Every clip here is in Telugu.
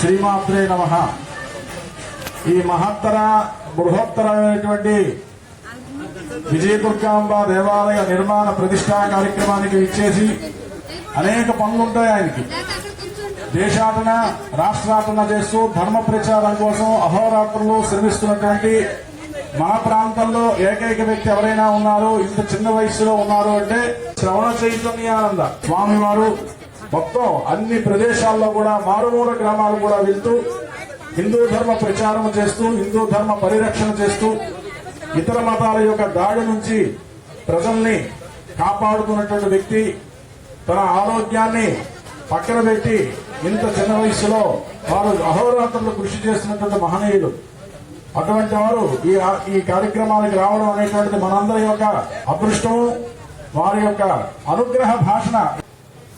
శ్రీమాత్రే నమః. ఈ మహత్తర బృహత్తరమైనటువంటి విజయదుర్గాంబ దేవాలయ నిర్మాణ ప్రతిష్టా కార్యక్రమానికి ఇచ్చేసి అనేక పనులుంటాయి ఆయనకి. దేశాటన రాష్ట్రాటన చేస్తూ ధర్మ ప్రచారం కోసం అహోరాత్రులు శ్రమిస్తున్నటువంటి మన ప్రాంతంలో ఏకైక వ్యక్తి ఎవరైనా ఉన్నారు, ఇంత చిన్న వయసులో ఉన్నారు అంటే శ్రవణ చైతన్యానంద స్వామి వారు. మొత్తం అన్ని ప్రదేశాల్లో కూడా మారుమూల గ్రామాలు కూడా వెళ్తూ హిందూ ధర్మ ప్రచారం చేస్తూ, హిందూ ధర్మ పరిరక్షణ చేస్తూ, ఇతర మతాల యొక్క దాడి నుంచి ప్రజల్ని కాపాడుతున్నటువంటి వ్యక్తి. తన ఆరోగ్యాన్ని పక్కన పెట్టి ఇంత చిన్న వయసులో వారు అహోరాత్రులు కృషి చేస్తున్నటువంటి మహనీయులు. అటువంటి వారు ఈ కార్యక్రమానికి రావడం అనేటువంటిది మనందరి యొక్క అదృష్టము, వారి యొక్క అనుగ్రహ భాషణ.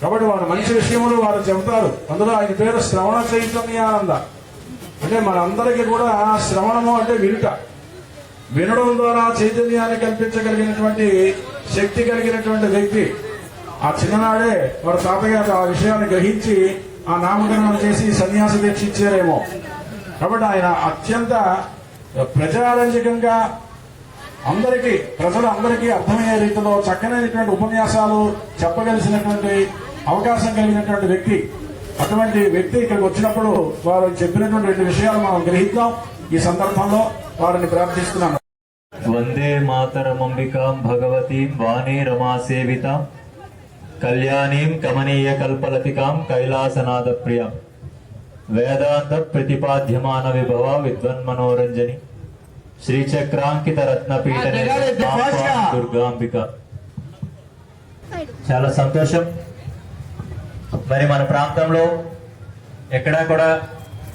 కాబట్టి వారి మంచి విషయములు వారు చెబుతారు. అందులో ఆయన పేరు శ్రవణ చైతన్యానంద. అంటే మనందరికీ కూడా శ్రవణము అంటే వినుట, వినడం ద్వారా చైతన్యాన్ని కల్పించగలిగినటువంటి శక్తి కలిగినటువంటి వ్యక్తి. ఆ చిన్ననాడే వారి తాతగారు ఆ విషయాన్ని గ్రహించి ఆ నామకరణం చేసి సన్యాస దీక్ష ఇచ్చారేమో. కాబట్టి ఆయన అత్యంత ప్రజారంజకంగా ప్రజలందరికీ అర్థమయ్యే రీతిలో చక్కనైనటువంటి ఉపన్యాసాలు చెప్పగలిసినటువంటి అవకాశం కలిగినటువంటి వ్యక్తి. అటువంటి వ్యక్తి ఇక్కడికి వచ్చినప్పుడు వారు చెప్పినటువంటి 2 విషయాలు మనం గ్రహిద్దాం. ఈ సందర్భంలో వారిని ప్రార్థిస్తున్నాను. వందే మాతరమంబికాం భగవతీం వాణీ రమా సేవితాం కళ్యాణీం కమనీయ కల్పలతికాం కైలాసనాథ ప్రియం వేదాంత ప్రతిపాద్యమాన విభవ విద్వన్మనోరంజని శ్రీచక్రాంకిత రత్నపీఠ దుర్గాంబిక. చాలా సంతోషం. మరి మన ప్రాంతంలో ఎక్కడా కూడా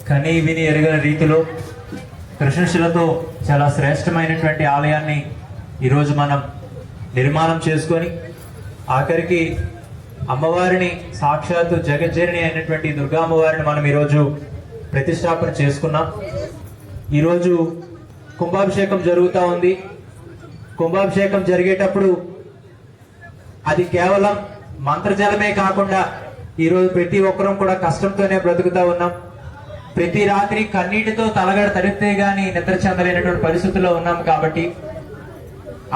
కనీ విని ఎరగని రీతిలో కృష్ణశిలతో చాలా శ్రేష్టమైనటువంటి ఆలయాన్ని ఈరోజు మనం నిర్మాణం చేసుకొని ఆఖరికి అమ్మవారిని సాక్షాత్తు జగజ్జనని అయినటువంటి దుర్గా అమ్మవారిని మనం ఈరోజు ప్రతిష్టాపన చేసుకున్నాం. ఈరోజు కుంభాభిషేకం జరుగుతూ ఉంది. కుంభాభిషేకం జరిగేటప్పుడు అది కేవలం మంత్రజలమే కాకుండా ఈరోజు ప్రతి ఒక్కరం కూడా కష్టంతోనే బ్రతుకుతూ ఉన్నాం. ప్రతి రాత్రి కన్నీటితో తలగడ తడితే గాని నిద్ర చెందలేనటువంటి పరిస్థితుల్లో ఉన్నాం. కాబట్టి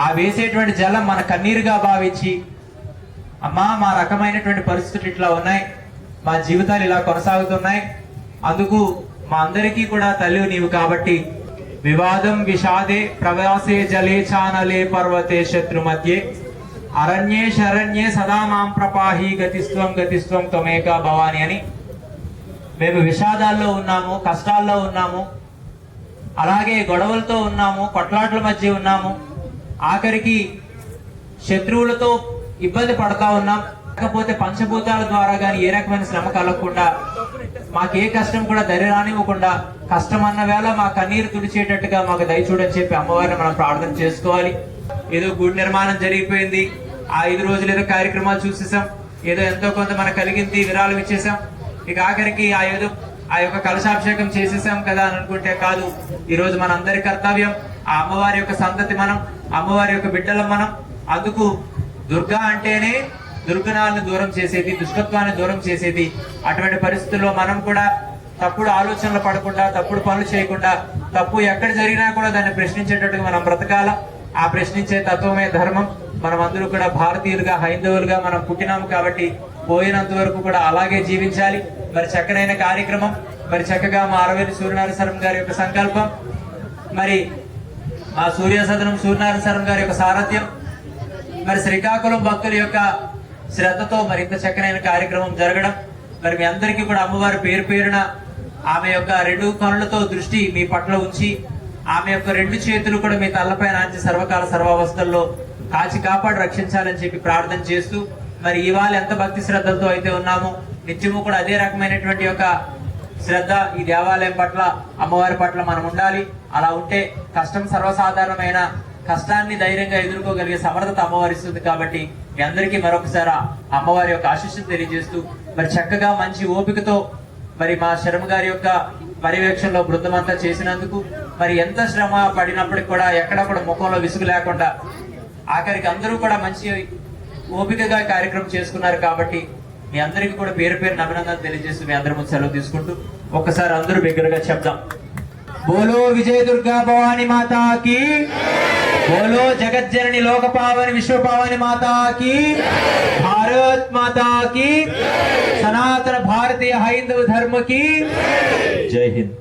ఆ వేసేటువంటి జలం మన కన్నీరుగా భావించి, అమ్మా మా రకమైనటువంటి పరిస్థితులు ఇట్లా ఉన్నాయి, మా జీవితాలు ఇలా కొనసాగుతున్నాయి, అందుకు మా అందరికీ కూడా తల్లి నీవు కాబట్టి వివాదం విషాదే ప్రవాసే జలే చానలే పర్వతే శత్రు మధ్యే అరణ్యే శరణ్యే సదా మాం ప్రపాహి గతిస్త్వం త్వమేకా భవాని అని మేము విషాదాల్లో ఉన్నాము, కష్టాల్లో ఉన్నాము, అలాగే గొడవలతో ఉన్నాము, కొట్లాట్ల మధ్య ఉన్నాము, ఆఖరికి శత్రువులతో ఇబ్బంది పడతా ఉన్నాం. కాకపోతే పంచభూతాల ద్వారా కానీ ఏ రకమైన శ్రమ కలగకుండా, మాకే కష్టం కూడా దరి రానివ్వకుండా, కష్టం అన్న వేళ మా కన్నీరు తుడిచేటట్టుగా మాకు దయచూడని చెప్పి అమ్మవారిని మనం ప్రార్థన చేసుకోవాలి. ఏదో గుడి నిర్మాణం జరిగిపోయింది, ఆ 5 రోజులు ఏదో కార్యక్రమాలు చూసేసాం, ఏదో ఎంతో కొంత మనకు కలిగింది, విరాళం ఇచ్చేసాం, ఇక ఆఖరికి ఆ యొక్క కలశాభిషేకం చేసేసాం కదా అని అనుకుంటే కాదు. ఈరోజు మన అందరి కర్తవ్యం ఆ అమ్మవారి యొక్క సంతతి మనం, అమ్మవారి యొక్క బిడ్డలం మనం. అందుకు దుర్గా అంటేనే దుర్గుణాలను దూరం చేసేది, దుష్టత్వాన్ని దూరం చేసేది. అటువంటి పరిస్థితుల్లో మనం కూడా తప్పుడు ఆలోచనలు పడకుండా, తప్పుడు పనులు చేయకుండా, తప్పు ఎక్కడ జరిగినా కూడా దాన్ని ప్రశ్నించేటట్టుగా మనం బ్రతకాల. ఆ ప్రశ్నించే తత్వమే ధర్మం. మనం అందరూ కూడా భారతీయులుగా, హైందవులుగా మనం పుట్టినాము కాబట్టి పోయినంత వరకు కూడా అలాగే జీవించాలి. మరి చక్కనైన కార్యక్రమం, మరి చక్కగా మా అరవేలి సూర్యనారాయణ గారి యొక్క సంకల్పం, మరి మా సూర్యసదనం సూర్యనారాయణ గారి యొక్క సారథ్యం, మరి శ్రీకాకుళం భక్తుల యొక్క శ్రద్ధతో మరి ఇంత చక్కనైన కార్యక్రమం జరగడం, మరి మీ అందరికీ కూడా అమ్మవారి పేరు పేరున ఆమె యొక్క 2 కనులతో దృష్టి మీ పట్ల ఉంచి, ఆమె యొక్క 2 చేతులు కూడా మీ తలపైన ఆంచి సర్వకాల సర్వావస్థల్లో కాచి కాపాడి రక్షించాలని చెప్పి ప్రార్థన చేస్తూ, మరి ఇవాళ ఎంత భక్తి శ్రద్ధలతో అయితే ఉన్నామో నిత్యము కూడా అదే రకమైనటువంటి యొక్క శ్రద్ధ ఈ దేవాలయం పట్ల, అమ్మవారి పట్ల మనం ఉండాలి. అలా ఉంటే కష్టం సర్వసాధారణమైన కష్టాన్ని ధైర్యంగా ఎదుర్కోగలిగే సమర్థత అమ్మవారి ఇస్తుంది. కాబట్టి మీ అందరికీ మరొకసారి అమ్మవారి యొక్క ఆశీస్సులు తెలియజేస్తూ, మరి చక్కగా మంచి ఓపికతో మరి మా శర్మ గారి యొక్క పర్యవేక్షణలో బృందం అంతా చేసినందుకు, మరి ఎంత శ్రమ పడినప్పటికి కూడా ఎక్కడ కూడా ముఖంలో విసుగు లేకుండా ఆఖరికి అందరూ కూడా మంచి ఓపికగా కార్యక్రమం చేసుకున్నారు. కాబట్టి మీ అందరికీ కూడా పేరు పేరు అభినందనలు తెలియజేస్తూ మీ అందరి ముందు సెలవు తీసుకుంటూ ఒకసారి అందరూ బిగ్గరగా చెప్దాం. బోలో విజయ దుర్గా భవాని మాతా की, बोलो जगत जननी लोक पावनी विश्व पावनी माता की, भारत माता की, सनातन भारतीय हिंदू धर्म की जय हिंद.